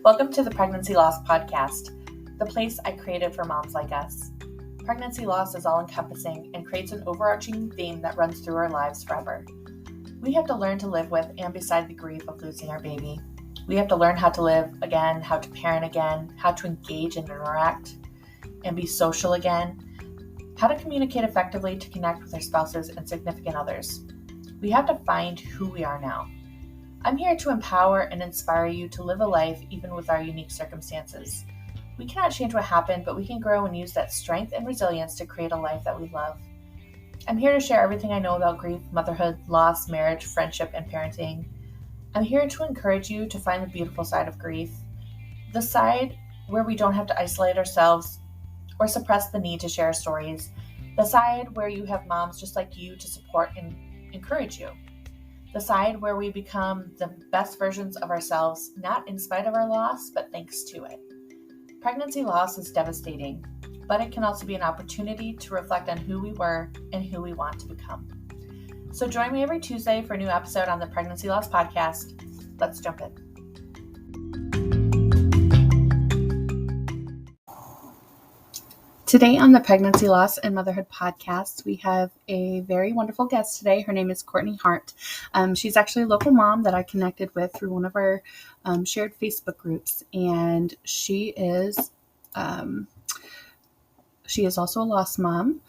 Welcome to the Pregnancy Loss Podcast, the place I created for moms like us. Pregnancy loss is all-encompassing and creates an overarching theme that runs through our lives forever. We have to learn to live with and beside the grief of losing our baby. We have to learn how to live again, how to parent again, how to engage and interact and be social again, how to communicate effectively to connect with our spouses and significant others. We have to find who we are now. I'm here to empower and inspire you to live a life even with our unique circumstances. We cannot change what happened, but we can grow and use that strength and resilience to create a life that we love. I'm here to share everything I know about grief, motherhood, loss, marriage, friendship, and parenting. I'm here to encourage you to find the beautiful side of grief, the side where we don't have to isolate ourselves or suppress the need to share stories, the side where you have moms just like you to support and encourage you. The side where we become the best versions of ourselves, not in spite of our loss, but thanks to it. Pregnancy loss is devastating, but it can also be an opportunity to reflect on who we were and who we want to become. So join me every Tuesday for a new episode on the Pregnancy Loss Podcast. Let's jump in. Today on the Pregnancy Loss and Motherhood Podcast, we have a very wonderful guest today. Her name is Courtney Hart. She's actually a local mom that I connected with through one of our shared Facebook groups, and she is also a lost mom.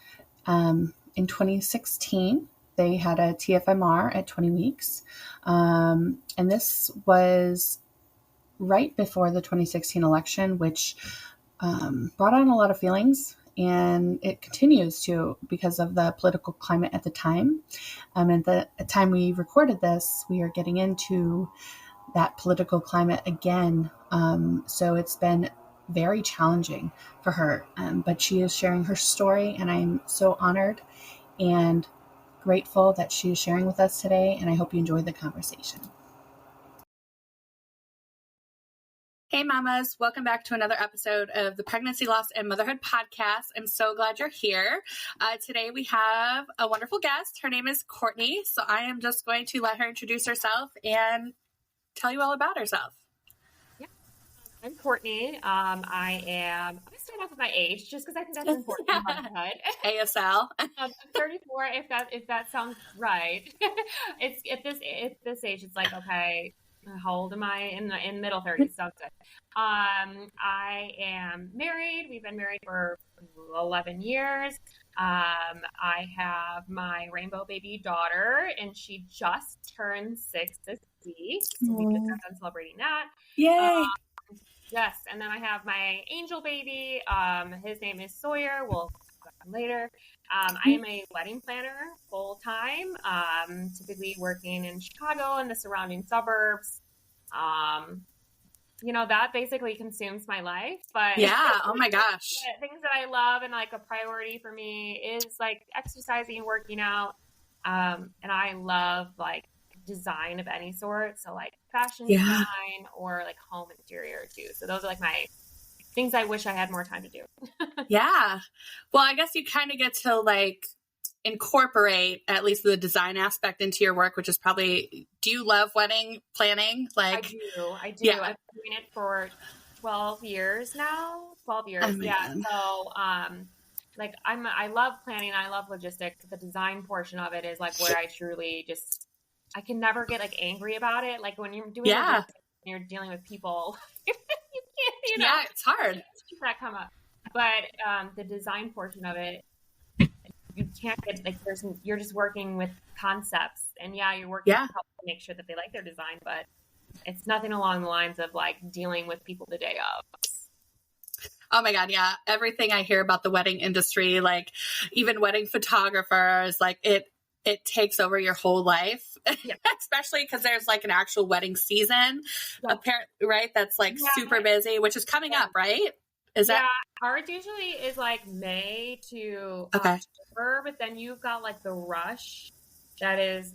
In 2016, they had a TFMR at 20 weeks, and this was right before the 2016 election, which brought on a lot of feelings, and it continues to because of the political climate at the time. At the time we recorded this, we are getting into that political climate again. So it's been very challenging for her, but she is sharing her story, and I'm so honored and grateful that she is sharing with us today, and I hope you enjoy the conversation. Hey mamas, welcome back to another episode of the Pregnancy Loss and Motherhood Podcast. I'm so glad you're here. Today we have a wonderful guest. Her name is Courtney. So I am just going to let her introduce herself and tell you all about herself. Yeah, I'm Courtney. I'm going to start off with my age just because I think that's important. ASL. I'm 34 if that sounds right. It's at this age, it's like, okay, how old am I? In middle 30s, sounds good. I am married. We've been married for 11 years. I have my rainbow baby daughter, and she just turned 6 this week. So we just got done celebrating that. Yay! Yes, and then I have my angel baby. His name is Sawyer. We'll talk about him later. I am a wedding planner full time, typically working in Chicago and the surrounding suburbs. That basically consumes my life, but yeah, oh my gosh. Things that I love and like a priority for me is like exercising and working out. And I love like design of any sort. So like fashion design or like home interior too. So those are like my things I wish I had more time to do. Yeah. Well, I guess you kind of get to like incorporate at least the design aspect into your work, which is probably, do you love wedding planning? Like I do. Yeah. I've been doing it for 12 years now. 12 years. Oh, yeah. So, I love planning. I love logistics. The design portion of it is like where I truly I can never get like angry about it. Like when you're doing logistics and you're dealing with people, you can't, yeah, it's hard. That come up. But, the design portion of it, you can't get like you're just working with concepts, and you're working with people to make sure that they like their design, but it's nothing along the lines of like dealing with people the day of. Oh my God. Yeah. Everything I hear about the wedding industry, like even wedding photographers, like it takes over your whole life, especially because there's like an actual wedding season, apparently, right? That's like super busy, which is coming up, right? Is that ours usually is like May to October, but then you've got like the rush that is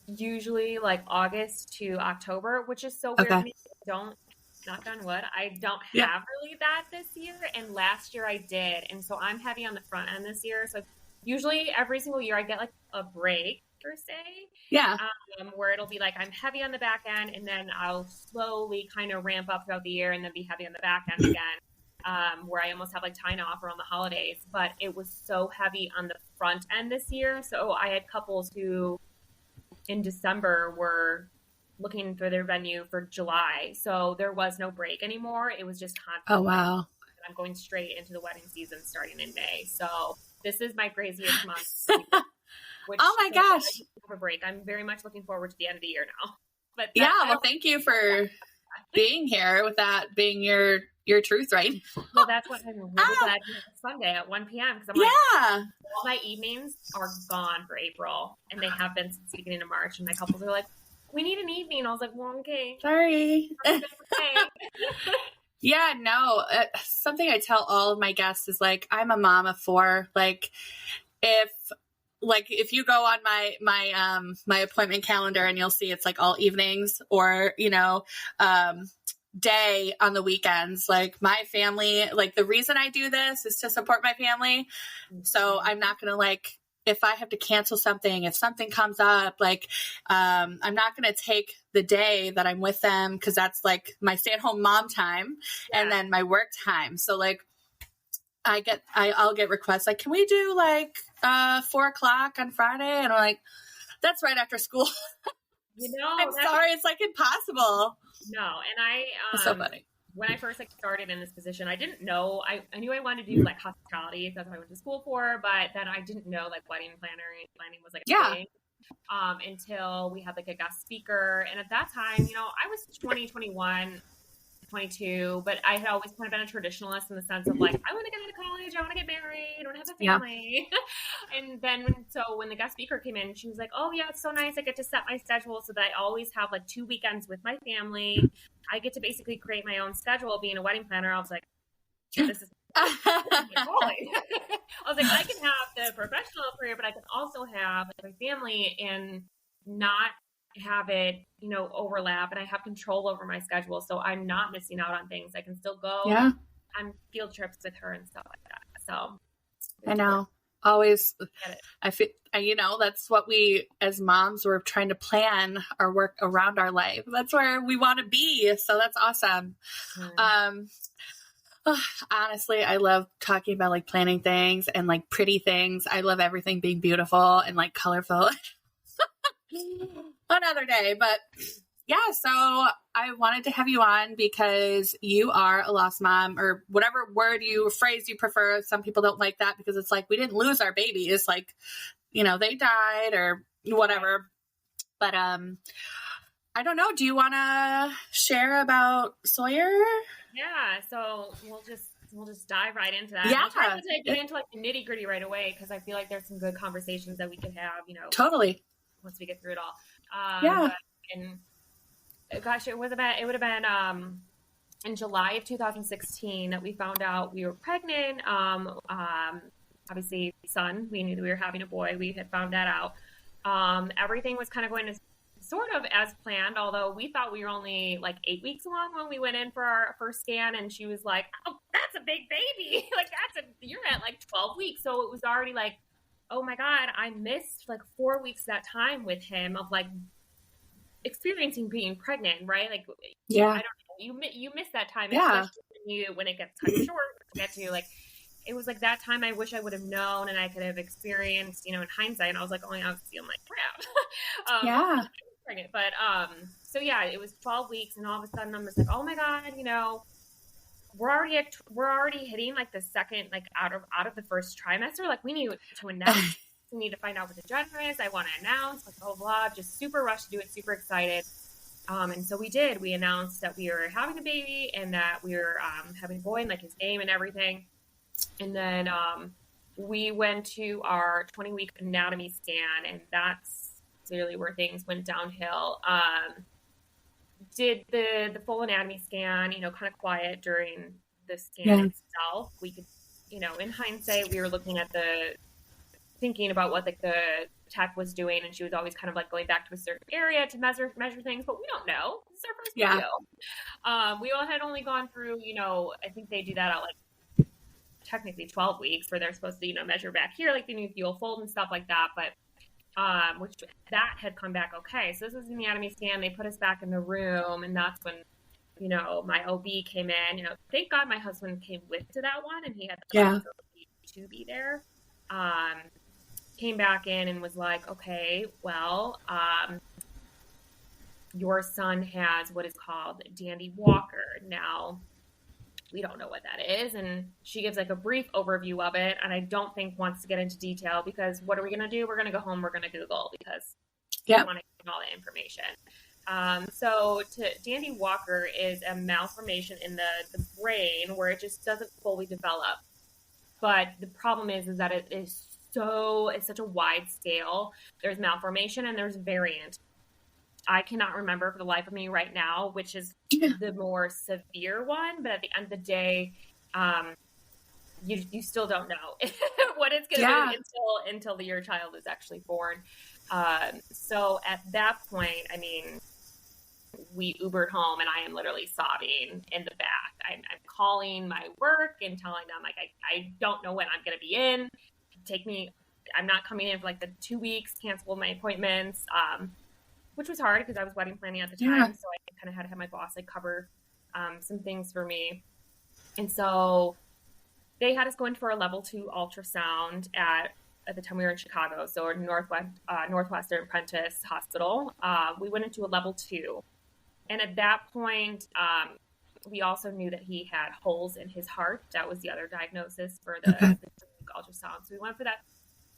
usually like August to October, which is so weird. I don't, knock on wood, I don't have really that this year, and last year I did, and so I'm heavy on the front end this year. So usually every single year I get like a break per se. Yeah. Where it'll be like I'm heavy on the back end, and then I'll slowly kind of ramp up throughout the year, and then be heavy on the back end again. Where I almost have like time off around the holidays, but it was so heavy on the front end this year. So I had couples who in December were looking for their venue for July. So there was no break anymore. It was just constant. Oh, wow. I'm going straight into the wedding season starting in May. So this is my craziest month. Which, oh my gosh. A break. I'm very much looking forward to the end of the year now. But yeah, well, thank you for being here with that being your truth, right? Well, that's what I'm really glad it's Sunday at 1 p.m. because I'm like, all my evenings are gone for April, and they have been since the beginning of March. And my couples are like, we need an evening. I was like, well, okay. Sorry. Yeah, no. Something I tell all of my guests is like, I'm a mom of 4. Like, if you go on my appointment calendar and you'll see it's like all evenings or, day on the weekends, like my family, like the reason I do this is to support my family. So I'm not going to like, if I have to cancel something, if something comes up, like, I'm not going to take the day that I'm with them because that's like my stay-at-home mom time and then my work time. So like, I'll get requests like, can we do like 4:00 on Friday? And I'm like, that's right after school. I'm sorry, it's like impossible. No, and it's so funny. When I first started in this position, I didn't know. I knew I wanted to do like hospitality. That's what I went to school for. But then I didn't know like wedding planning was like a thing. Until we had like a guest speaker, and at that time, I was 20, 21, 22, but I had always kind of been a traditionalist in the sense of like, I want to get into college, I want to get married, I want to have a family. And then, so when the guest speaker came in, she was like, oh yeah, it's so nice. I get to set my schedule so that I always have like 2 weekends with my family. I get to basically create my own schedule being a wedding planner. I was like, this is I was like, I can have the professional career, but I can also have like, my family and not have it, overlap, and I have control over my schedule. So I'm not missing out on things. I can still go on field trips with her and stuff like that. So I know. Always, I feel, that's what we as moms, we're trying to plan our work around our life. That's where we want to be. So that's awesome. Honestly, I love talking about like planning things and like pretty things. I love everything being beautiful and like colorful. Another day, but yeah, so I wanted to have you on because you are a lost mom, or whatever phrase you prefer. Some people don't like that because it's like, we didn't lose our baby. It's like, they died or whatever. But I don't know. Do you want to share about Sawyer? Yeah. So we'll just dive right into that. Yeah. I'll try to get into like the nitty gritty right away because I feel like there's some good conversations that we could have. Totally. Once we get through it all. And gosh, it would have been in July of 2016 that we found out we were pregnant. Obviously son, we knew that we were having a boy. We had found that out. Everything was kind of going to sort of as planned, although we thought we were only like 8 weeks along when we went in for our first scan, and she was like, oh, that's a big baby. Like you're at like 12 weeks. So it was already like, oh my God, I missed like 4 weeks that time with him of like experiencing being pregnant, right? Like, I don't know. You miss that time, especially when it gets cut short. It was like that time I wish I would have known and I could have experienced, in hindsight. And I was like, oh, I was feeling like crap. Pregnant. But so yeah, it was 12 weeks, and all of a sudden I'm just like, oh my God, we're already hitting like the second, like out of the first trimester. Like we need to announce, we need to find out what the gender is. I want to announce, like blah, blah, just super rushed to do it, super excited. And so we did. We announced that we were having a baby and that we were having a boy and like his name and everything. And then we went to our 20-week anatomy scan, and that's really where things went downhill. Did the full anatomy scan, kind of quiet during the scan itself. We could, in hindsight, we were looking at thinking about what like the tech was doing, and she was always kind of like going back to a certain area to measure things, but we don't know. This is our first video. We all had only gone through, I think they do that at like technically 12 weeks where they're supposed to, measure back here, like the nuchal fold and stuff like that. But which that had come back okay. So this was an anatomy scan. They put us back in the room, and that's when, you know, my OB came in. You know, thank God my husband came with to that one, and he had the flexibility to be there. Came back in and was like, okay, well, your son has what is called Dandy Walker. Now, we don't know what that is. And she gives like a brief overview of it. And I don't think wants to get into detail, because what are we going to do? We're going to go home. We're going to Google, because we want to get all the information. So Dandy Walker is a malformation in the brain where it just doesn't fully develop. But the problem is that it's such a wide scale. There's malformation and there's variant. I cannot remember for the life of me right now which is the more severe one, but at the end of the day, you still don't know what it's going to be until your child is actually born. So at that point, I mean, we Ubered home, and I am literally sobbing in the back. I'm calling my work and telling them, like, I don't know when I'm going to be in. I'm not coming in for like the 2 weeks, cancel my appointments, which was hard because I was wedding planning at the time. So I kind of had to have my boss like cover some things for me. And so they had us go in for a level 2 ultrasound at the time we were in Chicago. So Northwestern Prentice Hospital. We went into a level 2. And at that point, we also knew that he had holes in his heart. That was the other diagnosis for the ultrasound. So we went for that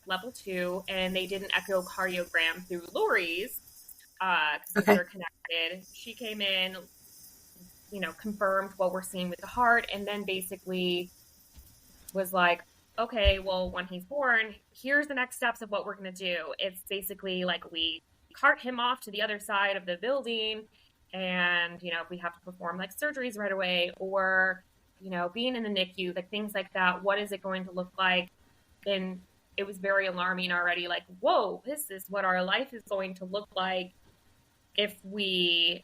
level 2, and they did an echocardiogram through Lori's because they're connected. She came in, you know, confirmed what we're seeing with the heart, and then basically was like, okay, well, when he's born, here's the next steps of what we're going to do. It's basically like we cart him off to the other side of the building, and, you know, if we have to perform like surgeries right away, or, you know, being in the NICU, like things like that, what is it going to look like? And it was very alarming already, like, whoa, this is what our life is going to look like if we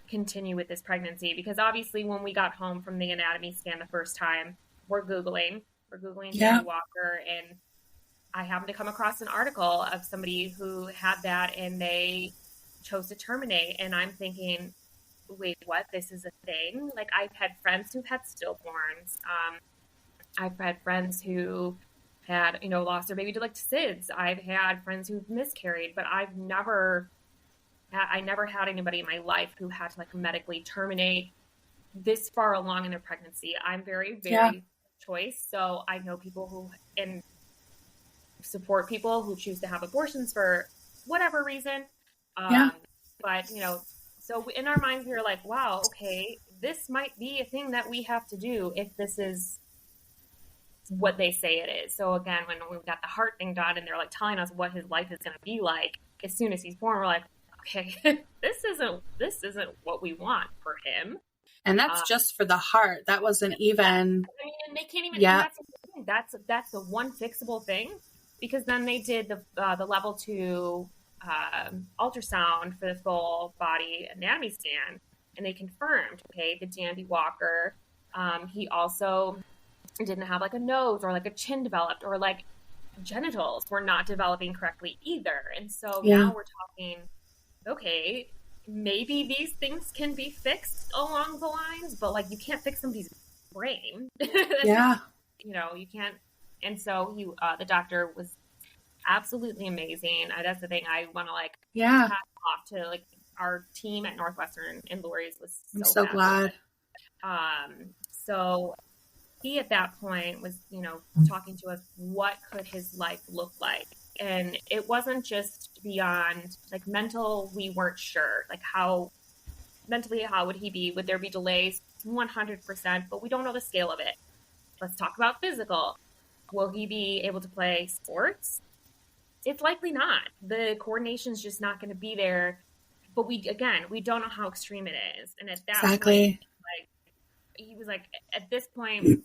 continue with this pregnancy. Because obviously when we got home from the anatomy scan the first time, we're Googling Dandy Walker, and I happened to come across an article of somebody who had that and they chose to terminate. And I'm thinking, wait, what? This is a thing? Like, I've had friends who've had stillborns. I've had friends who had, you know, lost their baby to like SIDS. I've had friends who've miscarried, but I never had anybody in my life who had to like medically terminate this far along in their pregnancy. I'm very, very choice. So I know people who and support people who choose to have abortions for whatever reason. But, you know, so in our minds, we were like, wow, okay, this might be a thing that we have to do if this is what they say it is. So again, when we got the heart thing done and they're like telling us what his life is going to be like as soon as he's born, we're like, okay, this isn't what we want for him. And that's just for the heart. That wasn't even. I mean, and they can't even. That's the one fixable thing, because then they did the level 2 ultrasound for the full body anatomy scan, and they confirmed, okay, the Dandy Walker. He also didn't have like a nose or like a chin developed, or like genitals were not developing correctly either. And so now we're talking, okay, maybe these things can be fixed along the lines, but like you can't fix somebody's brain. You know, you can't. And so the doctor was absolutely amazing. That's the thing I want to like pass off to like our team at Northwestern and Lori's was I'm so glad. So he at that point was, you know, talking to us, what could his life look like? And it wasn't just beyond like mental. We weren't sure, like how would he be? Would there be delays? 100%, but we don't know the scale of it. Let's talk about physical. Will he be able to play sports? It's likely not. The coordination's just not going to be there. But we don't know how extreme it is. And at that point, like, he was like, at this point,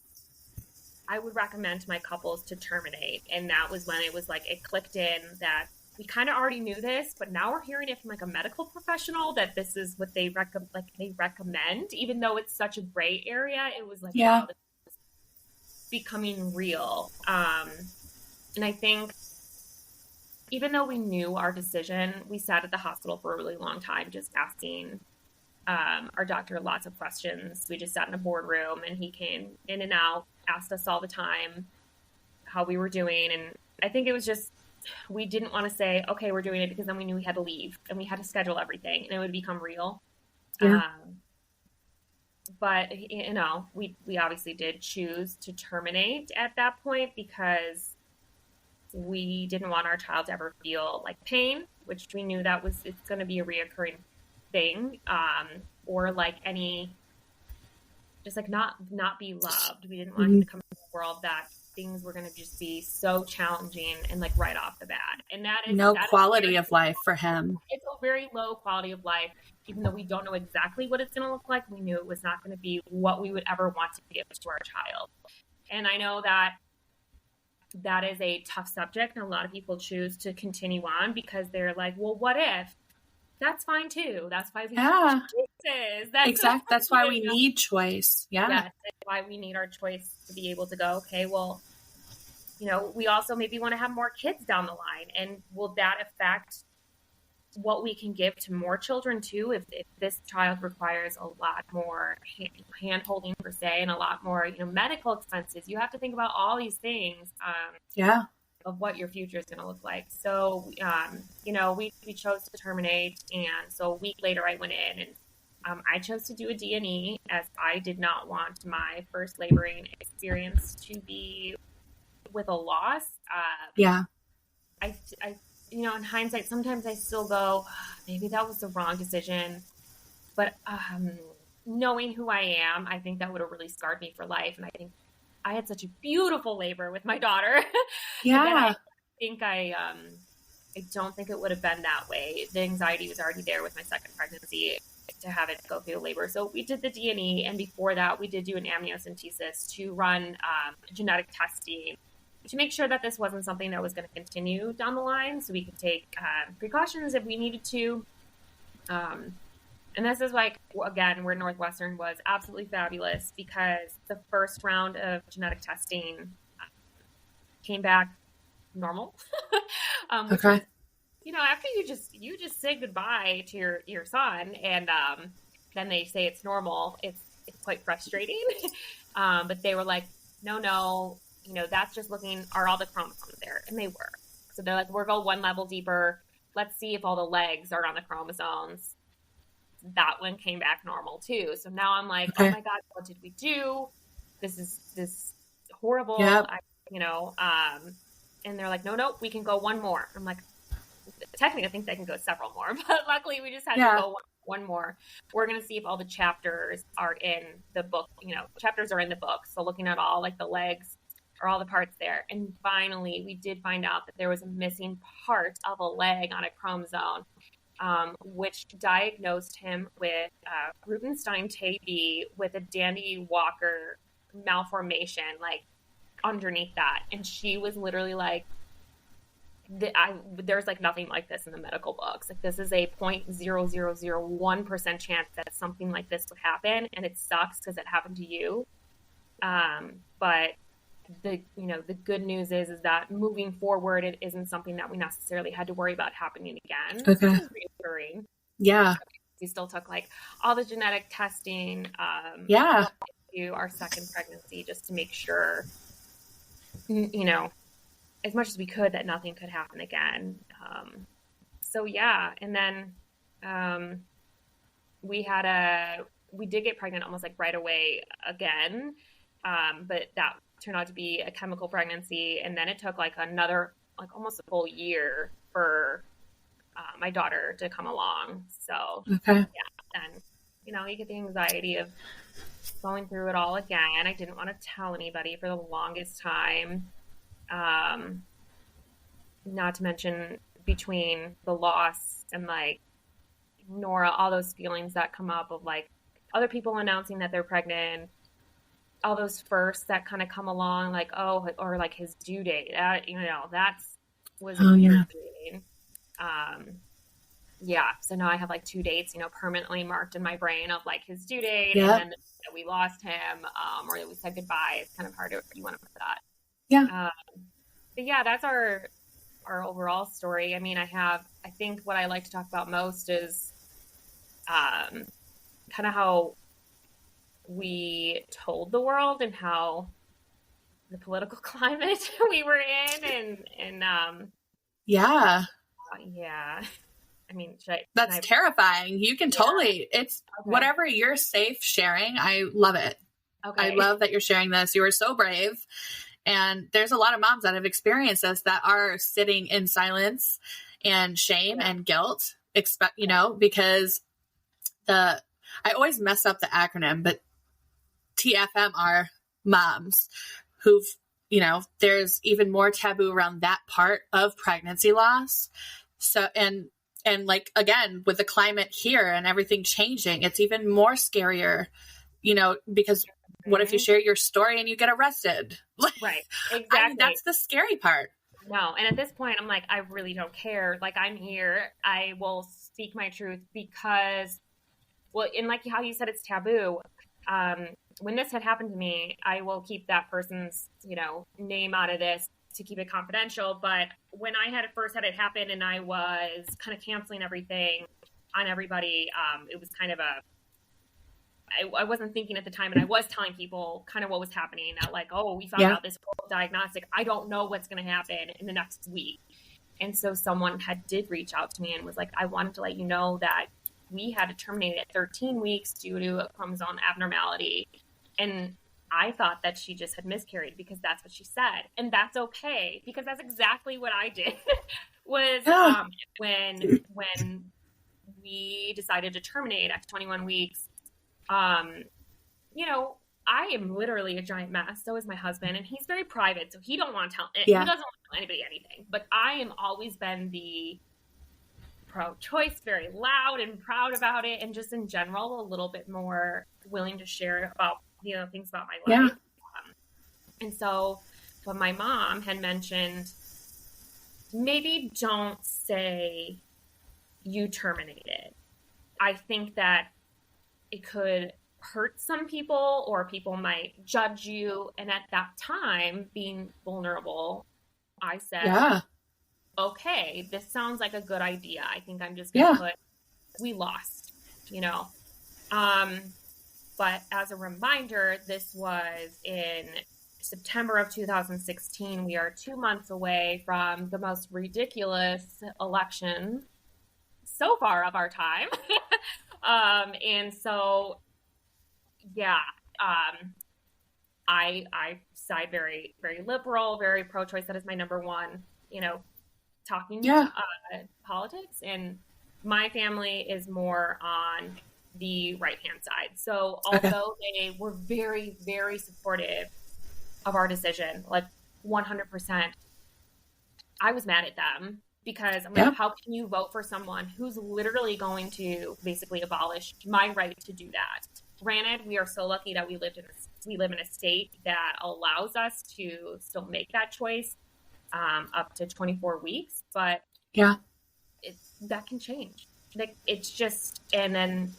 I would recommend to my couples to terminate. And that was when it was like, it clicked in that we kind of already knew this, but now we're hearing it from like a medical professional that this is what they recommend, even though it's such a gray area. It was like, wow, this is becoming real. And I think even though we knew our decision, we sat at the hospital for a really long time, just asking our doctor lots of questions. We just sat in a boardroom and he came in and out, asked us all the time how we were doing. And I think it was just, we didn't want to say, okay, we're doing it, because then we knew we had to leave and we had to schedule everything and it would become real. Yeah. But, we obviously did choose to terminate at that point because we didn't want our child to ever feel like pain, which we knew it's going to be a reoccurring thing, or like just like not be loved. We didn't want him to come into the world that things were going to just be so challenging and like right off the bat. And that is no quality of life for him. It's a very low quality of life. Even though we don't know exactly what it's going to look like, we knew it was not going to be what we would ever want to give to our child. And I know that is a tough subject, and a lot of people choose to continue on because they're like, well, what if? That's fine too. That's why we have choices. That's why we need choice. Yeah. Yes, that's why we need our choice to be able to go, okay, well, we also maybe want to have more kids down the line. And will that affect what we can give to more children too? If this child requires a lot more hand holding per se, and a lot more, medical expenses, you have to think about all these things. Of what your future is going to look like. So, we chose to terminate. And so a week later I went in and I chose to do a D&E, as I did not want my first laboring experience to be with a loss. I in hindsight, sometimes I still go, maybe that was the wrong decision. But knowing who I am, I think that would have really scarred me for life. And I think I had such a beautiful labor with my daughter. Yeah. I don't think it would have been that way. The anxiety was already there with my second pregnancy to have it go through labor. So we did the D&E, and before that we did do an amniocentesis to run genetic testing to make sure that this wasn't something that was going to continue down the line, so we could take precautions if we needed to. And this is like, again, where Northwestern was absolutely fabulous, because the first round of genetic testing came back normal. Okay. After you just say goodbye to your son, and then they say it's normal, it's quite frustrating. But they were like, no, that's just looking, are all the chromosomes there? And they were. So they're like, we'll go one level deeper. Let's see if all the legs are on the chromosomes. That one came back normal too. So now I'm like, okay. Oh my God, what did we do? This is horrible. Yep. And they're like, no, we can go one more. I'm like, technically, I think they can go several more, but luckily we just had to go one more. We're going to see if all the chapters are in the book. Chapters are in the book. So looking at all like the legs or all the parts there. And finally, we did find out that there was a missing part of a leg on a chromosome, which diagnosed him with Rubenstein Tay-B with a Dandy Walker malformation, like underneath that. And she was literally like, there's like nothing like this in the medical books. Like, this is a 0.0001% chance that something like this would happen, and it sucks because it happened to you. But the good news is that moving forward, it isn't something that we necessarily had to worry about happening again. Okay. Which is reassuring. Yeah. We still took like all the genetic testing. To our second pregnancy, just to make sure, as much as we could, that nothing could happen again. And then we did get pregnant almost like right away again. But that turned out to be a chemical pregnancy. And then it took like another, like almost a full year for my daughter to come along. So, okay. And, you get the anxiety of going through it all again. I didn't want to tell anybody for the longest time. Not to mention between the loss and like Nora, all those feelings that come up of like other people announcing that they're pregnant, all those firsts that kind of come along, like, oh, or like his due date, that was irritating. So now I have like 2 dates, permanently marked in my brain of like his due date, and then that we lost him, or that we said goodbye. It's kind of hard to, you want to put that. Yeah. But yeah, that's our our overall story. I mean, I think what I like to talk about most is kind of how we told the world and how the political climate we were in, and Yeah. yeah. I mean, That's terrifying. You can totally, it's Okay. whatever you're safe sharing. I love it. Okay. I love that you're sharing this. You are so brave. And there's a lot of moms that have experienced this that are sitting in silence and shame and guilt, because I always mess up the acronym, but TFMR moms who've, there's even more taboo around that part of pregnancy loss. So, and like, again, with the climate here and everything changing, it's even more scarier, because what if you share your story and you get arrested? Right. Exactly. That's the scary part. No. And at this point, I'm like, I really don't care. Like, I'm here. I will speak my truth because, well, and like how you said, it's taboo. When this had happened to me, I will keep that person's, name out of this to keep it confidential. But when I first had it happen and I was kind of canceling everything on everybody, it was kind of I wasn't thinking at the time, and I was telling people kind of what was happening. Like, oh, we found out this diagnostic. I don't know what's going to happen in the next week. And so someone did reach out to me and was like, I wanted to let you know that we had to terminate at 13 weeks due to a chromosome abnormality. And I thought that she just had miscarried because that's what she said. And that's okay, because that's exactly what I did was when we decided to terminate at 21 weeks. I am literally a giant mess. So is my husband, and he's very private. So he don't want to tell, he doesn't want to tell anybody anything, but I am always been the pro-choice, very loud and proud about it. And just in general, a little bit more willing to share about, things about my life. And so, but my mom had mentioned, maybe don't say you terminated. I think that it could hurt some people, or people might judge you. And at that time, being vulnerable, I said, okay, this sounds like a good idea. I think I'm just going to put, we lost, But as a reminder, this was in September of 2016. We are 2 months away from the most ridiculous election so far of our time. And so, I side very, very liberal, very pro-choice. That is my number one, talking politics. And my family is more on the right-hand side. So although they were very, very supportive of our decision, like 100%, I was mad at them because I'm like, how can you vote for someone who's literally going to basically abolish my right to do that? Granted, we are so lucky that we live in a state that allows us to still make that choice up to 24 weeks, but that can change. Like, it's just, and then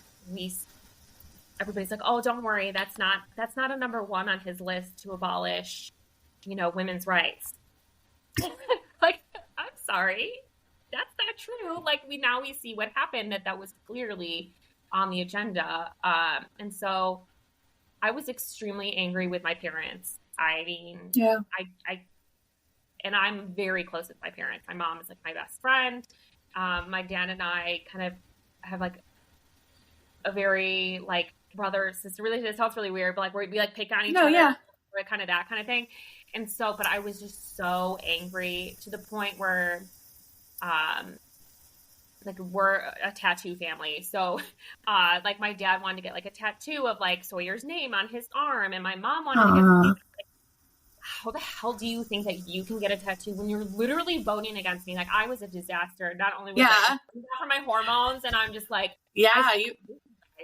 everybody's like, oh, don't worry, that's not a number one on his list to abolish, women's rights. Like, I'm sorry, that's not true. Like, we see what happened, that was clearly on the agenda. And so I was extremely angry with my parents. I mean, and I'm very close with my parents. My mom is like my best friend. My dad and I kind of have like a very like brother sister relationship. It sounds really weird, but like we like pick on each other, or kind of that kind of thing. And so, but I was just so angry to the point where, like, we're a tattoo family. So, like, my dad wanted to get like a tattoo of like Sawyer's name on his arm, and my mom wanted to get like, how the hell do you think that you can get a tattoo when you're literally voting against me? Like, I was a disaster. Not only was I for my hormones, and I'm just like,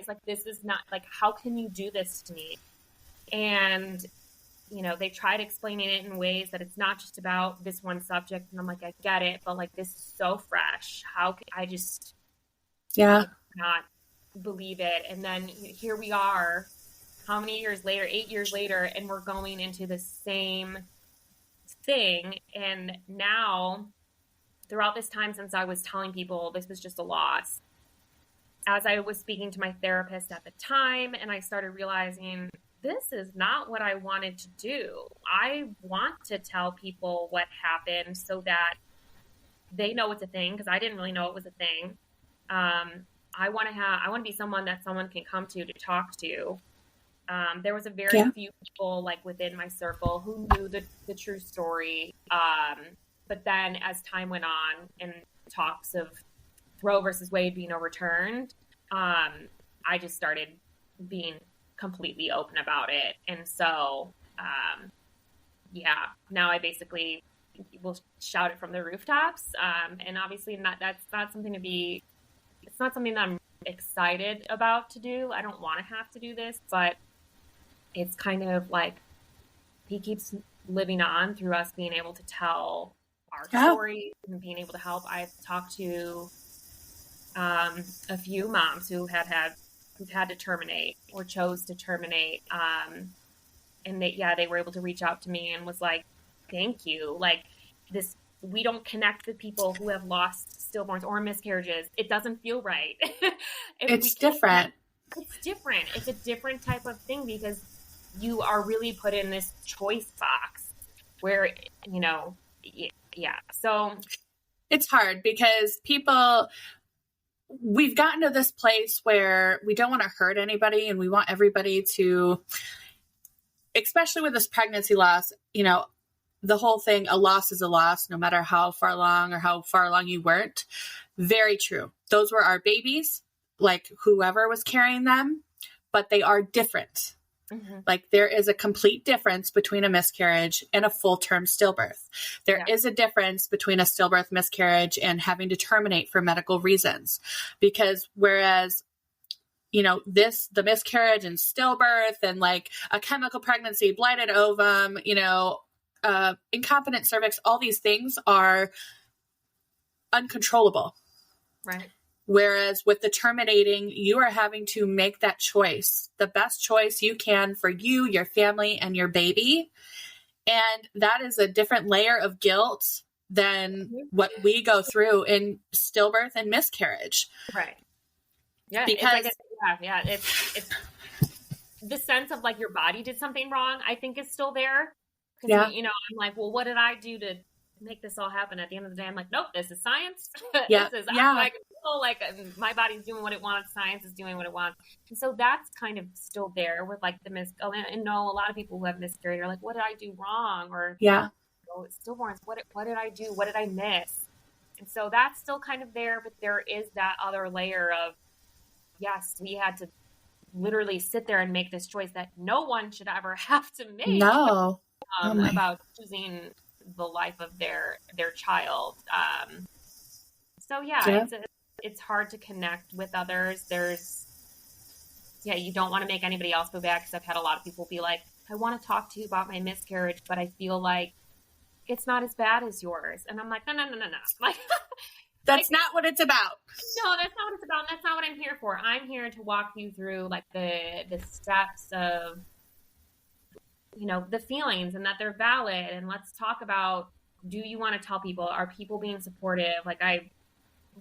like, this is not, like, how can you do this to me? And, they tried explaining it in ways that it's not just about this one subject. And I'm like, I get it, but like, this is so fresh. How can I just not believe it? And then here we are, how many years later, 8 years later, and we're going into the same thing. And now throughout this time since I was telling people this was just a loss, as I was speaking to my therapist at the time, and I started realizing this is not what I wanted to do. I want to tell people what happened so that they know it's a thing, because I didn't really know it was a thing. I want to be someone that someone can come to talk to. There was a very few people like within my circle who knew the true story. But then as time went on and talks of Roe versus Wade being overturned, I just started being completely open about it. And so, now I basically will shout it from the rooftops. And obviously that's not something it's not something that I'm excited about to do. I don't want to have to do this, but it's kind of like he keeps living on through us being able to tell our story and being able to help. I've talked to a few moms who've had to terminate or chose to terminate. And they were able to reach out to me and was like, thank you. Like this, we don't connect with people who have lost stillborns or miscarriages. It doesn't feel right. It's different. It's different. It's a different type of thing because you are really put in this choice box where, So it's hard because we've gotten to this place where we don't want to hurt anybody and we want everybody to, especially with this pregnancy loss, the whole thing, a loss is a loss, no matter how far along you weren't. Very true. Those were our babies, like whoever was carrying them, but they are different. Mm-hmm. Like there is a complete difference between a miscarriage and a full-term stillbirth. There is a difference between a stillbirth, miscarriage, and having to terminate for medical reasons. Because whereas, the miscarriage and stillbirth and like a chemical pregnancy, blighted ovum, incompetent cervix, all these things are uncontrollable. Right. Whereas with the terminating, you are having to make that choice, the best choice you can for you, your family, and your baby. And that is a different layer of guilt than what we go through in stillbirth and miscarriage. Right. Yeah. Because it's the sense of like your body did something wrong, I think is still there. Yeah. I'm like, well, what did I do to make this all happen? At the end of the day, I'm like, nope, this is science. Yeah. Like my body's doing what it wants. Science is doing what it wants. And so that's kind of still there with like the and a lot of people who have miscarried are like, what did I do wrong? Or, stillborns, what did I do? What did I miss? And so that's still kind of there, but there is that other layer of, yes, we had to literally sit there and make this choice that no one should ever have to make. No. About choosing the life of their child. It's hard to connect with others. You don't want to make anybody else feel bad, because I've had a lot of people be like, I want to talk to you about my miscarriage, but I feel like it's not as bad as yours. And I'm like, no. Like, that's not what it's about. No, that's not what it's about. That's not what I'm here for. I'm here to walk you through like the steps of, the feelings, and that they're valid. And let's talk about, do you want to tell people? Are people being supportive? Like I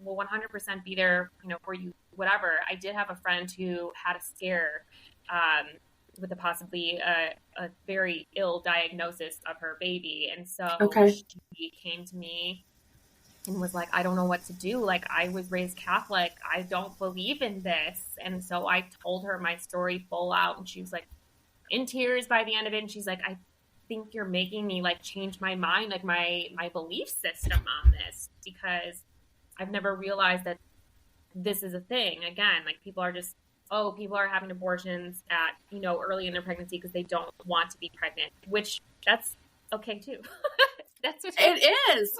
will 100% be there, for you, whatever. I did have a friend who had a scare with possibly a very ill diagnosis of her baby. And so she came to me and was like, I don't know what to do. Like, I was raised Catholic. I don't believe in this. And so I told her my story full out, and she was like in tears by the end of it. And she's like, I think you're making me like change my mind, like my belief system on this, because I've never realized that this is a thing. Again, like people are having abortions at, early in their pregnancy because they don't want to be pregnant, which that's okay too. That's what it is.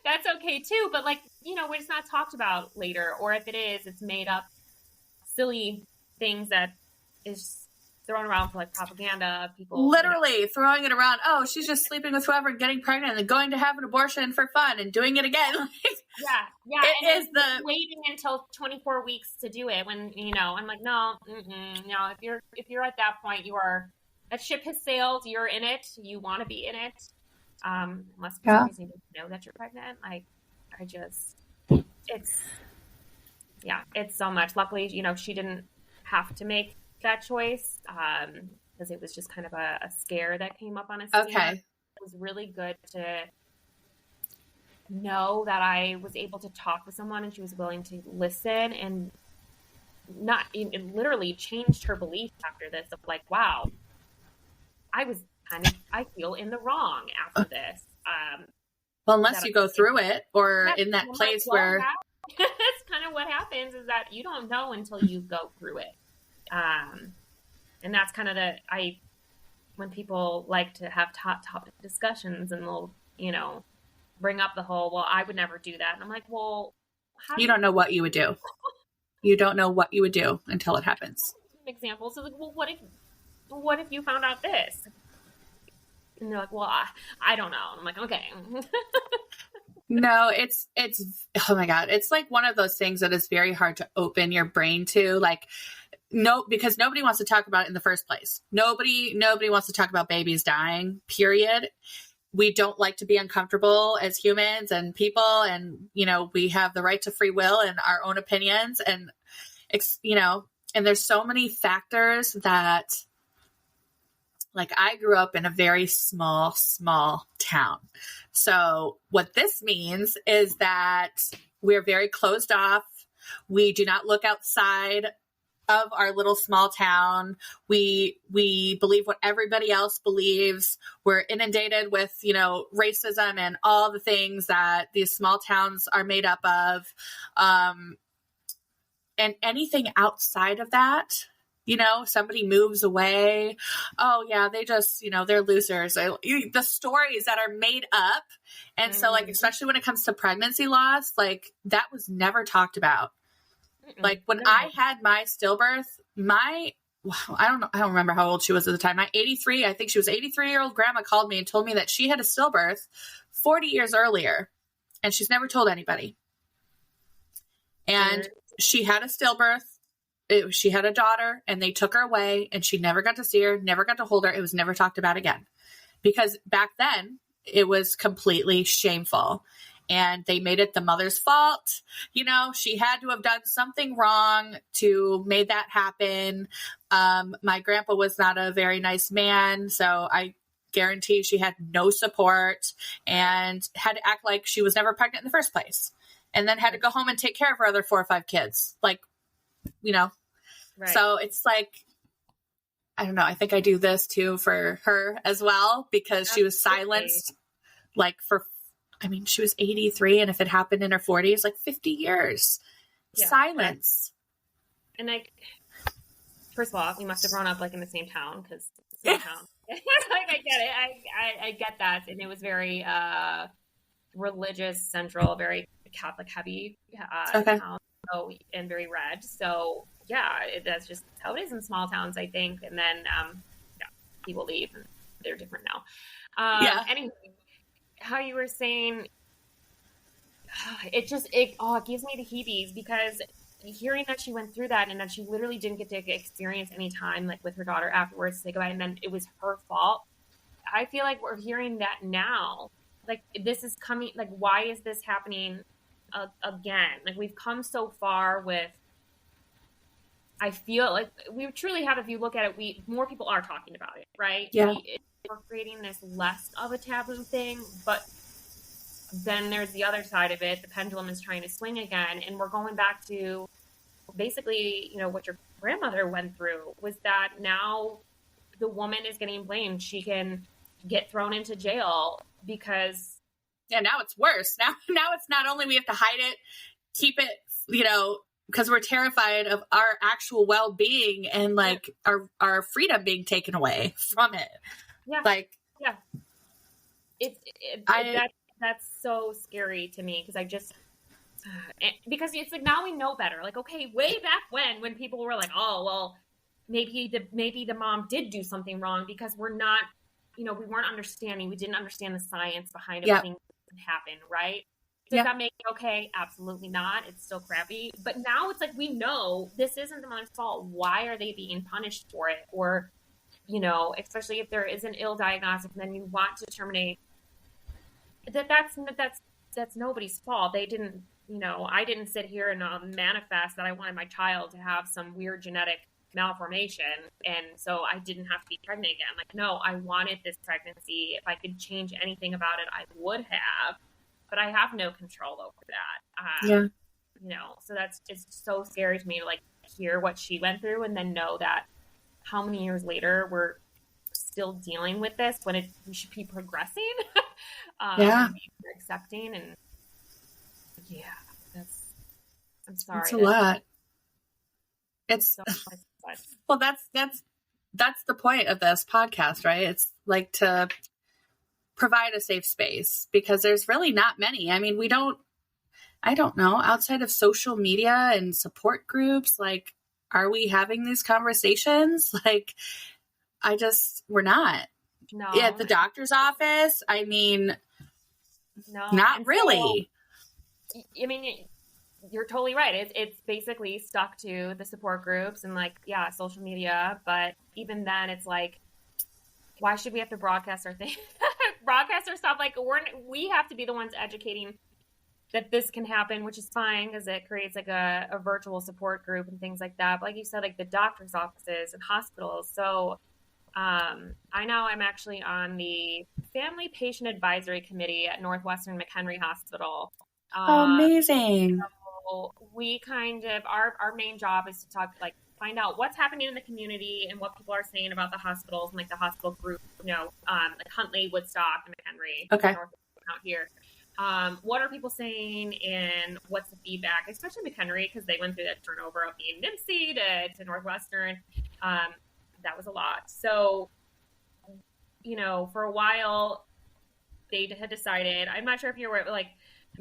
That's okay too. But like, when it's not talked about later, or if it is, it's made up silly things that is thrown around for like propaganda. People literally throwing it around. Oh, she's just sleeping with whoever and getting pregnant and then going to have an abortion for fun and doing it again. Yeah. It is waiting until 24 weeks to do it when, I'm like, no. If you're at that point, that ship has sailed, you're in it, you want to be in it. Unless for some reason you didn't know that you're pregnant. It's so much. Luckily, she didn't have to make that choice, because it was just kind of a scare that came up on a scan. Okay. It was really good to know that I was able to talk with someone and she was willing to listen, and it literally changed her belief after this of like, wow, I feel in the wrong after this. Well, unless you go through it or in that place where that's kind of what happens, is that you don't know until you go through it. And that's kind of when people like to have topic discussions and they'll, bring up the whole, well, I would never do that. And I'm like, well, you don't know what you would do. You don't know what you would do until it happens. Examples. So like, well, what if you found out this? And they're like, well, I don't know. And I'm like, okay. No, it's, oh my God. It's like one of those things that is very hard to open your brain to, because nobody wants to talk about it in the first place. Nobody wants to talk about babies dying, period. We don't like to be uncomfortable as humans and people. And, we have the right to free will and our own opinions. And, and there's so many factors that, I grew up in a very small town. So what this means is that we're very closed off. We do not look outside of our little small town. We believe what everybody else believes. We're inundated with, racism and all the things that these small towns are made up of. And anything outside of that, somebody moves away. Oh yeah, they just, they're losers. The stories that are made up. And so especially when it comes to pregnancy loss, that was never talked about. When I had my stillbirth, I don't remember how old she was at the time. I think she was 83-year-old grandma called me and told me that she had a stillbirth 40 years earlier, and she's never told anybody. And she had a stillbirth. She had a daughter, and they took her away, and she never got to see her, never got to hold her. It was never talked about again, because back then it was completely shameful. And they made it the mother's fault. She had to have done something wrong to made that happen. My grandpa was not a very nice man, so I guarantee she had no support and had to act like she was never pregnant in the first place. And then had to go home and take care of her other 4 or 5 kids. Right. So it's I don't know. I think I do this too for her as well, because she was silenced she was 83, and if it happened in her 40s, 50 years. Yeah. Silence. And first of all, we must have grown up in the same town, because same town. I get it. I get that. And it was very religious, central, very Catholic heavy town, and very red. So yeah, that's just how it is in small towns, I think. And then people leave and they're different now. Anyway, how you were saying, it gives me the heebies, because hearing that she went through that and that she literally didn't get to experience any time with her daughter afterwards to say goodbye, and then it was her fault. I feel like we're hearing that now. This is coming, why is this happening again? We've come so far with, I feel like we truly have, if you look at it, more people are talking about it, right? Yeah. We're creating this less of a taboo thing, but then there's the other side of it. The pendulum is trying to swing again, and we're going back to basically, what your grandmother went through, was that now the woman is getting blamed. She can get thrown into jail because... Yeah, now it's worse. Now it's not only we have to hide it, keep it, because we're terrified of our actual well-being and our freedom being taken away from it. Yeah. That's so scary to me, because I just, because it's now we know better. Okay, way back when people were oh, well, maybe the mom did do something wrong, because we're not, we weren't understanding. We didn't understand the science behind everything that happened, right? Does that make it okay? Absolutely not. It's still crappy. But now it's we know this isn't the mother's fault. Why are they being punished for it? Or, especially if there is an ill diagnosis, and then you want to terminate that's nobody's fault. They didn't, I didn't sit here and manifest that I wanted my child to have some weird genetic malformation, and so I didn't have to be pregnant again. Like, no, I wanted this pregnancy. If I could change anything about it, I would have, but I have no control over that. Yeah. So that's just so scary to me to like hear what she went through and then know that how many years later we're still dealing with this when we should be progressing. Yeah. We're accepting, and I'm sorry. It's a lot. It's well, that's the point of this podcast, right? It's like to provide a safe space, because there's really not many. I mean, I don't know, outside of social media and support groups, like, are we having these conversations? Like, we're not. No. Yeah, at the doctor's office, I mean, no, not really. So, I mean, you're totally right. It's basically stuck to the support groups and like, social media. But even then, it's like, why should we have to broadcast our thing? Broadcast our stuff? Like, we have to be the ones educating that this can happen, which is fine because it creates like a virtual support group and things like that. But like you said, like the doctor's offices and hospitals. So I know I'm actually on the Family Patient Advisory Committee at Northwestern McHenry Hospital. Amazing. So we our main job is to find out what's happening in the community and what people are saying about the hospitals and like the hospital group, like Huntley, Woodstock, and McHenry. Okay. Out here. What are people saying and what's the feedback, especially McHenry, because they went through that turnover of being NIMSY to Northwestern. That was a lot. So, for a while they had decided, I'm not sure if you're aware, but like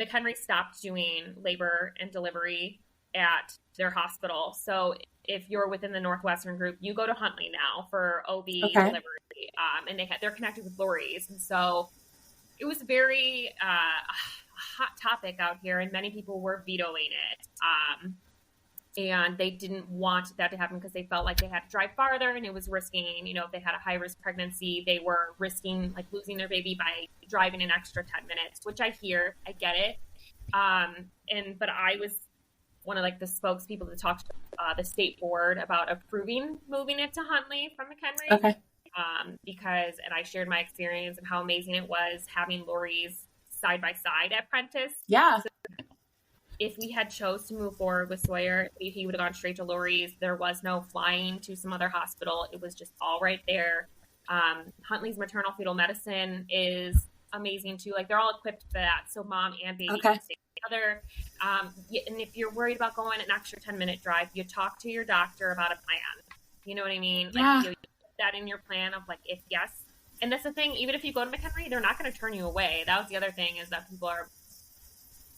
McHenry stopped doing labor and delivery at their hospital. So if you're within the Northwestern group, you go to Huntley now for OB delivery. And they're connected with Lori's. And so it was very hot topic out here, and many people were vetoing it. And they didn't want that to happen because they felt like they had to drive farther, and it was risking, if they had a high risk pregnancy, they were risking like losing their baby by driving an extra 10 minutes, which I get it. But I was one of like the spokespeople to talk to the state board about approving moving it to Huntley from McHenry. Okay. Because I shared my experience and how amazing it was having Lori's side by side at Prentice. Yeah. So if we had chose to move forward with Sawyer, he would have gone straight to Lori's. There was no flying to some other hospital. It was just all right there. Huntley's maternal fetal medicine is amazing too. Like, they're all equipped for that. So mom and baby can stay together. And if you're worried about going an extra 10-minute drive, you talk to your doctor about a plan. You know what I mean? Like, you put that in your plan of like, if yes. And that's the thing, even if you go to McHenry, they're not going to turn you away. That was the other thing, is that people are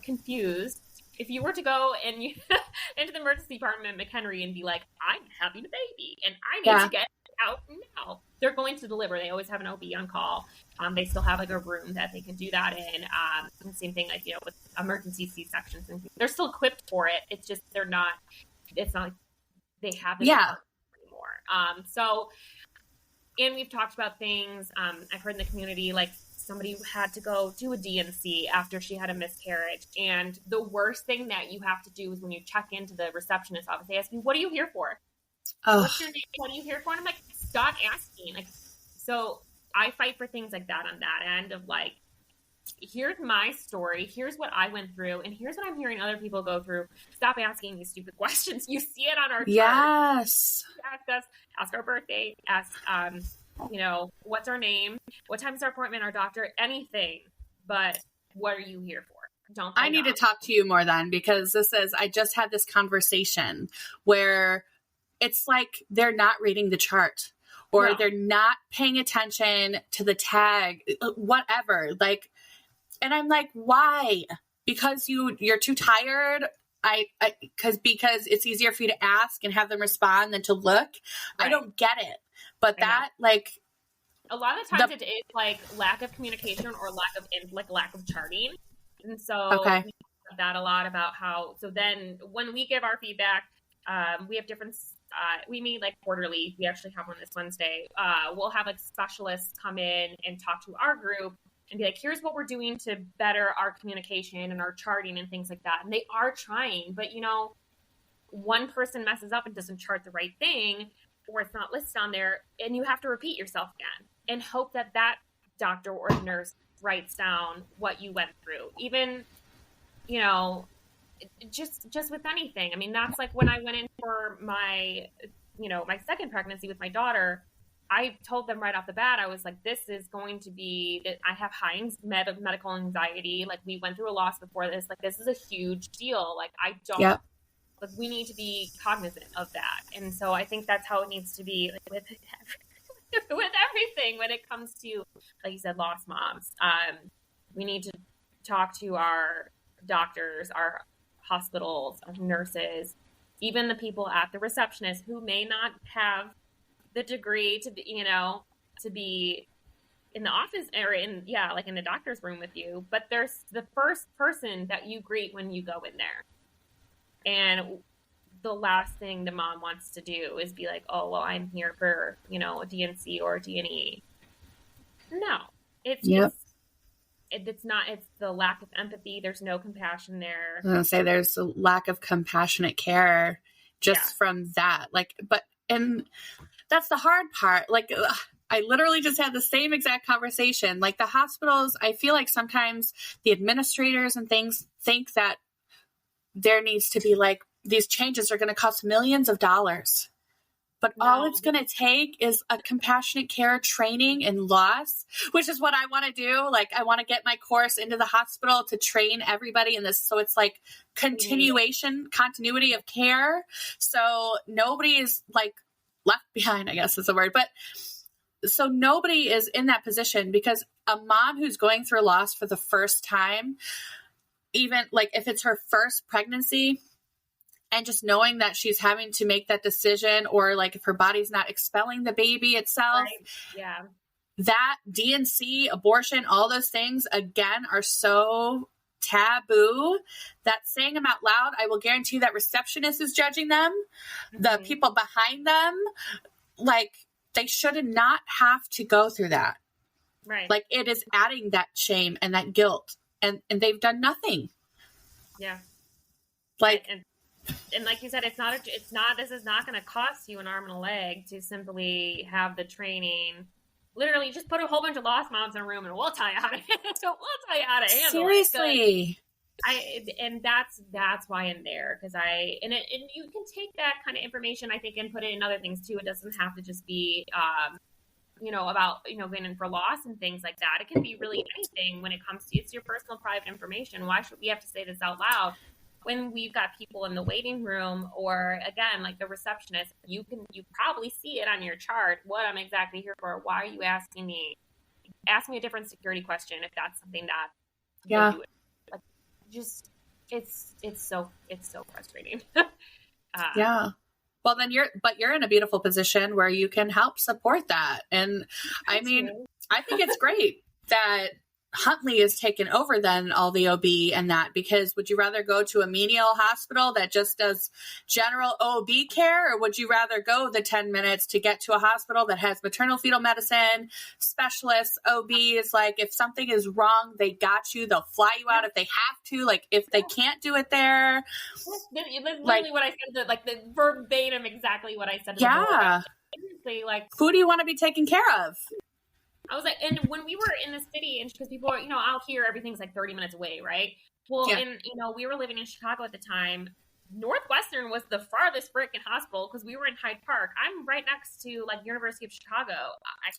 confused. If you were to go and into the emergency department at McHenry and be like, I'm having a baby and I need to get out now, they're going to deliver. They always have an OB on call. They still have like a room that they can do that in. And same thing, like, with emergency C-sections, and they're still equipped for it. It's just it's not like they have this anymore. And we've talked about things. I've heard in the community, like, somebody had to go do a DNC after she had a miscarriage. And the worst thing that you have to do is when you check into the receptionist office, they ask you, what are you here for? What's your name? What are you here for? And I'm like, stop asking. Like, so I fight for things like that on that end of like, here's my story. Here's what I went through. And here's what I'm hearing other people go through. Stop asking these stupid questions. You see it on our chart. Yes. Ask us, ask our birthday, ask, what's our name? What time is our appointment? Our doctor? Anything. But what are you here for? I need to talk to you more then, because I just had this conversation where it's like they're not reading the chart, or they're not paying attention to the tag, whatever. Like, and I'm like, why? Because you're too tired. Because it's easier for you to ask and have them respond than to look. Right. I don't get it. But that, like, a lot of times it is like lack of communication or lack of charting. And so we talk about that a lot, about how, so then when we give our feedback, we have different, we meet like quarterly. We actually have one this Wednesday. We'll have like specialists come in and talk to our group and be like, here's what we're doing to better our communication and our charting and things like that. And they are trying, but you know, one person messes up and doesn't chart the right thing, or it's not listed on there, and you have to repeat yourself again and hope that that doctor or nurse writes down what you went through. Even, you know, just with anything. I mean, that's like when I went in for my, you know, my second pregnancy with my daughter, I told them right off the bat, I was like, this is going to be, I have high medical anxiety. Like, we went through a loss before this. Like, this is a huge deal. Like, I don't, like, we need to be cognizant of that. And so I think that's how it needs to be, like, with everything when it comes to, like you said, lost moms. We need to talk to our doctors, our hospitals, our nurses, even the people at the receptionist who may not have the degree to be, you know, to be in the office or in, like in the doctor's room with you, but there's the first person that you greet when you go in there. And the last thing the mom wants to do is be like, oh, well, I'm here for, you know, a DNC or a DNE. No, it's not, it's the lack of empathy. There's no compassion there. I was going to say there's a lack of compassionate care just from that. Like, and that's the hard part. Like, I literally just had the same exact conversation. Like, the hospitals, I feel like sometimes the administrators and things think that there needs to be like, these changes are going to cost millions of dollars. But all it's going to take is a compassionate care training in loss, which is what I want to do. Like, I want to get my course into the hospital to train everybody in this. So it's like continuity of care. So nobody is like left behind, I guess is the word. But so nobody is in that position, because a mom who's going through loss for the first time, even like if it's her first pregnancy, and just knowing that she's having to make that decision, or like if her body's not expelling the baby itself, that DNC, abortion, all those things, again, are so taboo that saying them out loud, I will guarantee that receptionist is judging them, the people behind them, like they should not have to go through that. Right. Like, it is adding that shame and that guilt, and they've done nothing. Yeah. Like, and like you said, this is not going to cost you an arm and a leg to simply have the training. Literally, just put a whole bunch of lost moms in a room and we'll tell you how to handle seriously. it. And that's why I'm there. Cause and you can take that kind of information, I think, and put it in other things too. It doesn't have to just be, you know, about, you know, being in for loss and things like that. It can be really anything when it comes to, it's your personal private information. Why should we have to say this out loud? When we've got people in the waiting room, or again, like the receptionist, you probably see it on your chart, what I'm exactly here for. Why are you asking me? Ask me a different security question if that's something that you do. Like, just it's so frustrating. Well, then you're in a beautiful position where you can help support that. And I mean, I think it's great that Huntley is taken over then all the OB and that, because would you rather go to a menial hospital that just does general OB care, or would you rather go the 10 minutes to get to a hospital that has maternal fetal medicine specialists, OBs? Like, if something is wrong, they got you. They'll fly you out if they have to. Like, if they can't do it there. That's literally what I said, like the verbatim exactly what I said. Like, who do you want to be taken care of? I was like, and when we were in the city, and because people are, you know, out here, everything's like 30 minutes away, right? Well, and, you know, we were living in Chicago at the time. Northwestern was the farthest freaking hospital because we were in Hyde Park. I'm right next to, like, University of Chicago.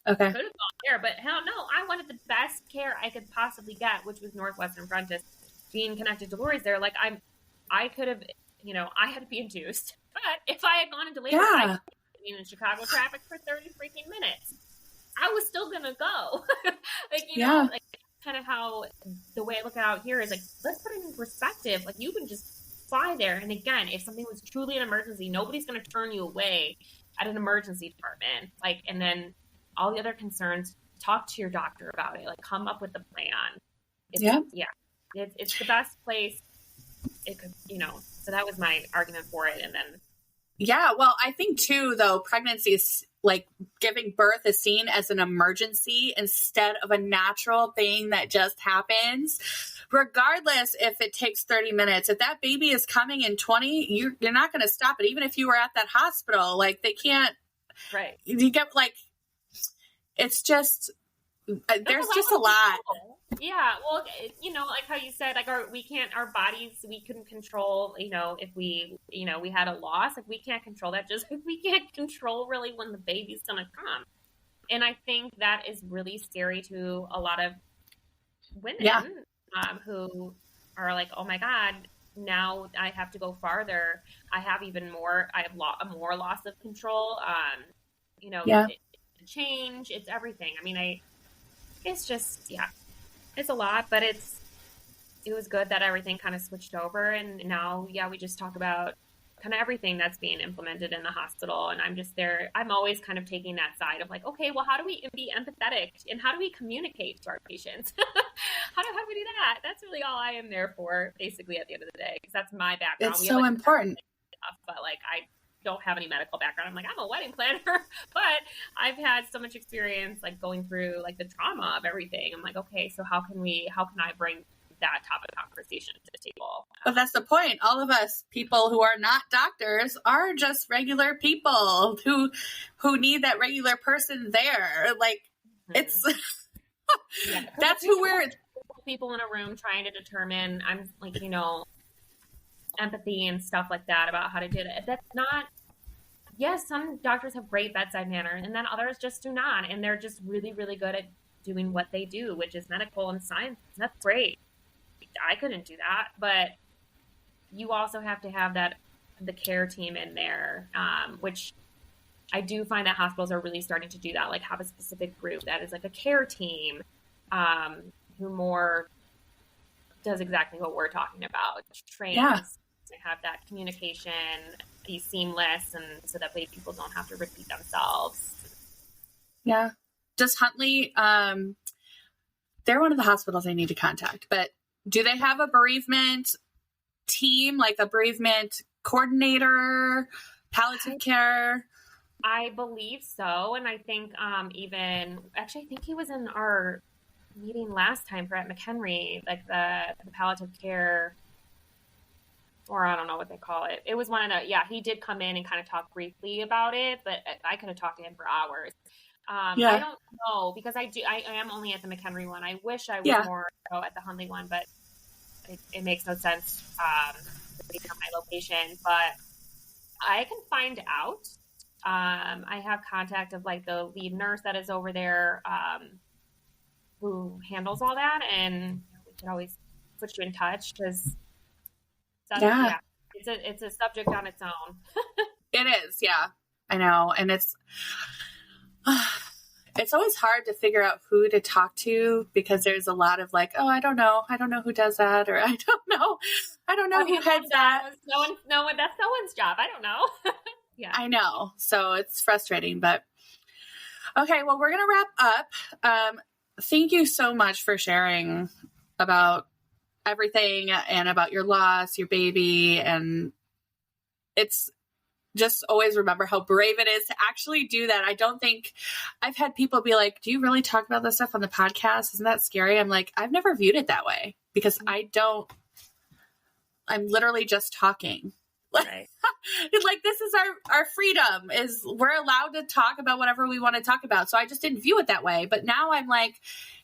I could have gone there, but hell no, I wanted the best care I could possibly get, which was Northwestern Prentice. Being connected to Lori's there, like, I could have, you know, I had to be induced. But if I had gone into labor, I could have been in Chicago traffic for 30 freaking minutes. I was still gonna go. Like, you know, like, kind of how the way I look out here is like, let's put it in perspective. Like, you can just fly there. And again, if something was truly an emergency, nobody's going to turn you away at an emergency department. Like, and then all the other concerns, talk to your doctor about it. Like, come up with a plan. It's the best place it could, you know. So that was my argument for it. And then Yeah. Well, I think too, though, pregnancy is like giving birth is seen as an emergency instead of a natural thing that just happens. Regardless if it takes 30 minutes, if that baby is coming in 20, you're not going to stop it. Even if you were at that hospital, like they can't, Right. you get like, it's just, there's just a lot. Yeah. Well, you know, like how you said, like our bodies, we couldn't control, you know, if we had a loss, like we can't control that. Just like we can't control really when the baby's going to come. And I think that is really scary to a lot of women who are like, oh my God, now I have to go farther. I have more loss of control. You know, it's change, it's everything. I mean, it's just, it's a lot, but it was good that everything kind of switched over. And now, we just talk about kind of everything that's being implemented in the hospital. And I'm just there. I'm always kind of taking that side of like, okay, well, how do we be empathetic and how do we communicate to our patients? how do we do that? That's really all I am there for, basically, at the end of the day, because that's my background. It's so important. Stuff, but like, I don't have any medical background. I'm like, I'm a wedding planner, but I've had so much experience like going through like the trauma of everything. I'm like, okay, so how can I bring that type of conversation to the table? But that's the point. All of us people who are not doctors are just regular people who need that regular person there. Like it's that's who we're people in a room trying to determine. I'm like, you know, empathy and stuff like that about how to do it. That's not. Yes, some doctors have great bedside manner, and then others just do not, and they're just really, really good at doing what they do, which is medical and science. That's great. I couldn't do that, but you also have to have the care team in there, which I do find that hospitals are really starting to do that, like have a specific group that is like a care team who more does exactly what we're talking about, trains to have that communication be seamless, and so that way people don't have to repeat themselves. Yeah. Does Huntley, they're one of the hospitals I need to contact, but do they have a bereavement team, like a bereavement coordinator, palliative care? I believe so. And I think I think he was in our meeting last time at McHenry, like the palliative care, or I don't know what they call it. It was one of the, he did come in and kind of talk briefly about it, but I could have talked to him for hours. I don't know, because I am only at the McHenry one. I wish I was more at the Huntley one, but it makes no sense based on my location. But I can find out. I have contact of like the lead nurse that is over there who handles all that, and we can always put you in touch, because it's a subject on its own. It is, I know, and it's always hard to figure out who to talk to, because there's a lot of like, oh, I don't know who does that, or I don't know who heads that. No one, that's no one's job. I don't know. I know, so it's frustrating, but okay, well, we're gonna wrap up. Thank you so much for sharing about everything and about your loss, your baby, and it's just always remember how brave it is to actually do that. I don't think I've had people be like, do you really talk about this stuff on the podcast? Isn't that scary? I'm like, I've never viewed it that way, because I'm literally just talking. Right. Like this is our freedom, is we're allowed to talk about whatever we want to talk about. So I just didn't view it that way. But now I'm like,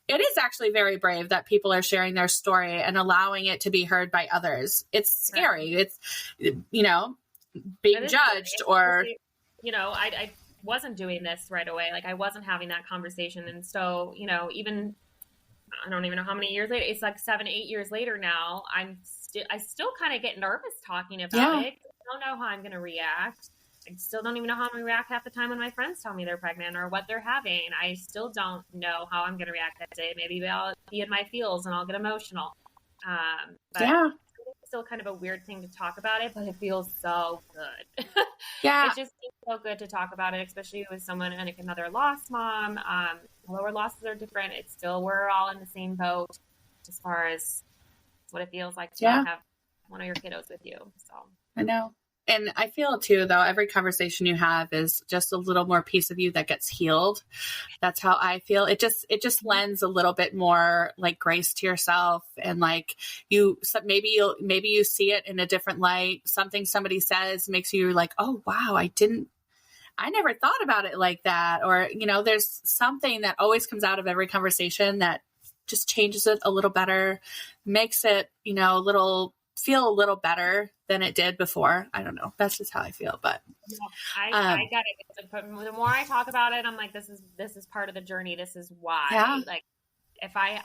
it is actually very brave that people are sharing their story and allowing it to be heard by others. It's scary. Right. It's, being judged or, I wasn't doing this right away. Like I wasn't having that conversation. And so, even, I don't even know how many years later, it's like 7-8 years later now, I still kind of get nervous talking about it. I don't know how I'm going to react. I still don't even know how I'm going to react half the time when my friends tell me they're pregnant or what they're having. I still don't know how I'm going to react that day. Maybe I'll be in my feels and I'll get emotional. But it's still kind of a weird thing to talk about it, but it feels so good. Yeah. It just feels so good to talk about it, especially with someone, like another lost mom. Although our losses are different, it's still, we're all in the same boat as far as what it feels like to not have one of your kiddos with you. So I know. And I feel too, though, every conversation you have is just a little more piece of you that gets healed. That's how I feel. It just lends a little bit more like grace to yourself. And like maybe you see it in a different light. Something somebody says makes you like, oh, wow, I never thought about it like that. Or, there's something that always comes out of every conversation that just changes it a little better, makes it, feel a little better than it did before. I don't know. That's just how I feel, but I get it. The more I talk about it, I'm like, this is part of the journey. This is why, like, if I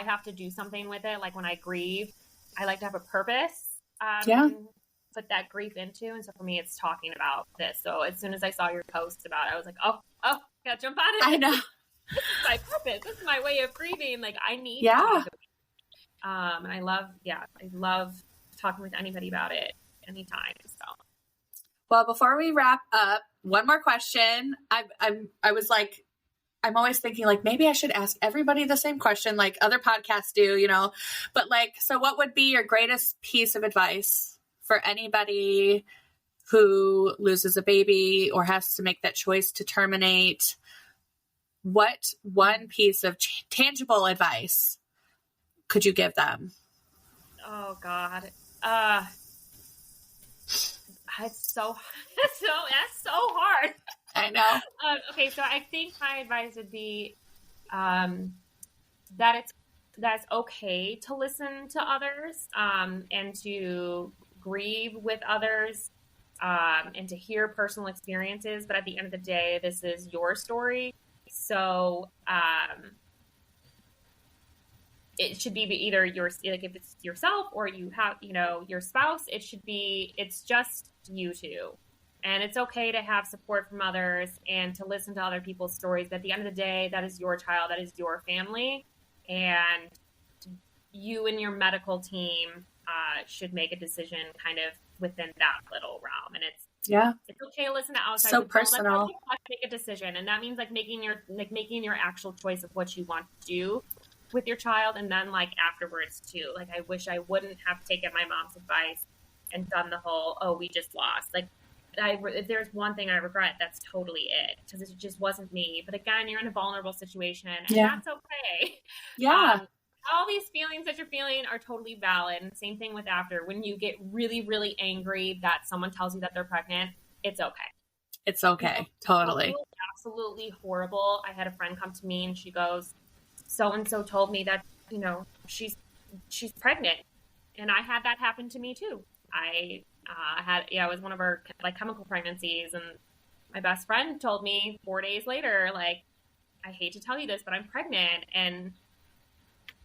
have to do something with it. Like when I grieve, I like to have a purpose, put that grief into. And so for me, it's talking about this. So as soon as I saw your post about it, I was like, oh, gotta jump on it. I know. This is my purpose. This is my way of grieving. Like I need to talk about it. And I love talking with anybody about it anytime. So, well, before we wrap up, one more question. I was like, I'm always thinking like, maybe I should ask everybody the same question, like other podcasts do, but like, so what would be your greatest piece of advice for anybody who loses a baby or has to make that choice to terminate? What one piece of tangible advice could you give them? Oh God. That's so hard. I know. Okay. So I think my advice would be, that it's okay to listen to others, and to grieve with others, and to hear personal experiences. But at the end of the day, this is your story. So, it should be either like if it's yourself or you have, your spouse, it's just you two. And it's okay to have support from others and to listen to other people's stories. But at the end of the day, that is your child, that is your family. And you and your medical team should make a decision kind of within that little realm. And it's okay to listen to outside. So personal. Make a decision. And that means making your actual choice of what you want to do with your child. And then afterwards too, I wish I wouldn't have taken my mom's advice and done the whole, oh, we just lost. If there's one thing I regret, that's totally it, because it just wasn't me. But again, you're in a vulnerable situation, and that's okay. Yeah. All these feelings that you're feeling are totally valid. And same thing with after. When you get really, really angry that someone tells you that they're pregnant, it's okay. It's okay. Totally. Absolutely horrible. I had a friend come to me and she goes, so-and-so told me that, she's pregnant. And I had that happen to me too. It was one of our chemical pregnancies, and my best friend told me 4 days later, I hate to tell you this, but I'm pregnant. And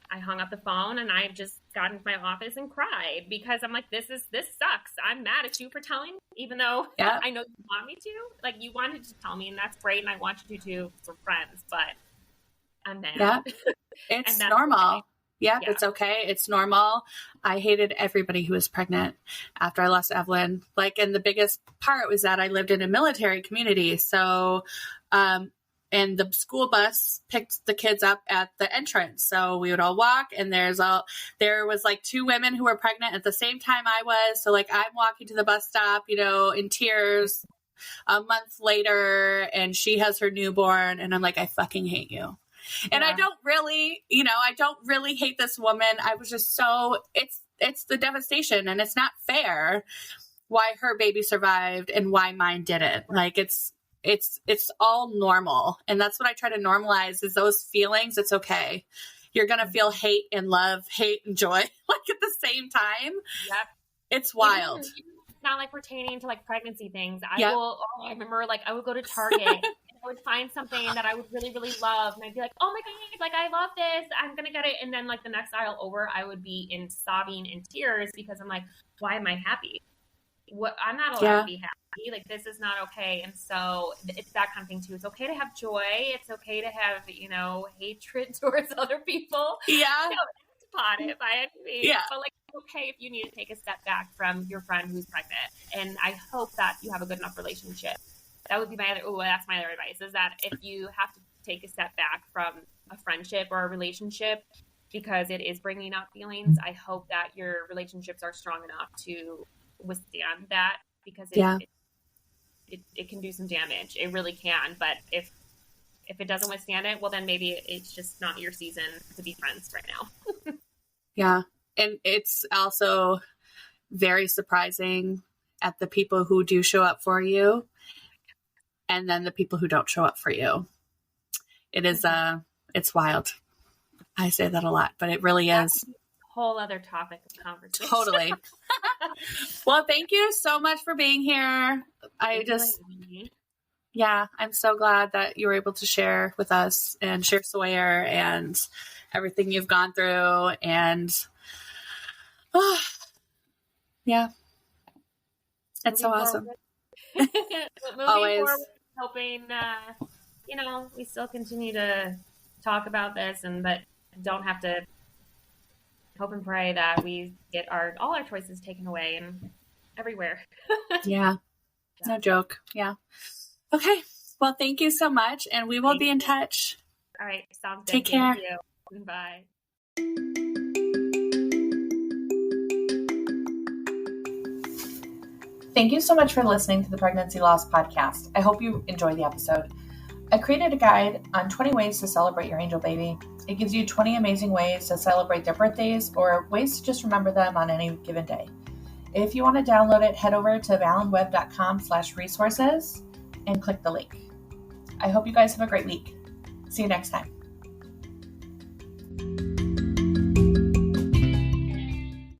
I hung up the phone and I just got into my office and cried, because I'm like, this sucks. I'm mad at you for telling me, even though I know you want me to. You wanted to tell me, and that's great, and I want you to too, for friends, but I'm mad. Yeah. It's normal. Okay. Yep, yeah. It's okay. It's normal. I hated everybody who was pregnant after I lost Evelyn. And the biggest part was that I lived in a military community. So, and the school bus picked the kids up at the entrance. So we would all walk, and there was 2 women who were pregnant at the same time I was. So I'm walking to the bus stop, in tears a month later, and she has her newborn, and I'm like, I fucking hate you. And I don't really hate this woman. I was just it's the devastation, and it's not fair why her baby survived and why mine didn't. It's all normal. And that's what I try to normalize, is those feelings. It's okay. You're going to feel hate and love, hate and joy, at the same time. Yep. It's wild. It's not pertaining to pregnancy things. I remember I would go to Target I would find something that I would really, really love. And I'd be like, oh my God, I love this. I'm going to get it. And then the next aisle over, I would be sobbing in tears, because I'm like, why am I happy? I'm not allowed to be happy. This is not okay. And so it's that kind of thing too. It's okay to have joy. It's okay to have, hatred towards other people. Yeah. Pot it by any means. Yeah. But it's okay if you need to take a step back from your friend who's pregnant. And I hope that you have a good enough relationship. That would be that's my other advice, is that if you have to take a step back from a friendship or a relationship because it is bringing up feelings, I hope that your relationships are strong enough to withstand that, because it can do some damage. It really can. But if it doesn't withstand it, well, then maybe it's just not your season to be friends right now. Yeah. And it's also very surprising at the people who do show up for you and then the people who don't show up for you. It is, it's wild. I say that a lot, but it really is. Whole other topic of conversation. Totally. Well, thank you so much for being here. I'm so glad that you were able to share with us and share Sawyer and everything you've gone through. And it's so awesome. Moving forward, hoping, we still continue to talk about this, but don't have to hope and pray that we get all our choices taken away and everywhere. Yeah. No joke. Yeah. Okay. Well, thank you so much, and we will be in touch. All right. Sounds good. Take care. Thank you. Bye. Thank you so much for listening to the Pregnancy Loss Podcast. I hope you enjoyed the episode. I created a guide on 20 ways to celebrate your angel baby. It gives you 20 amazing ways to celebrate their birthdays or ways to just remember them on any given day. If you want to download it, head over to valenweb.com/resources and click the link. I hope you guys have a great week. See you next time.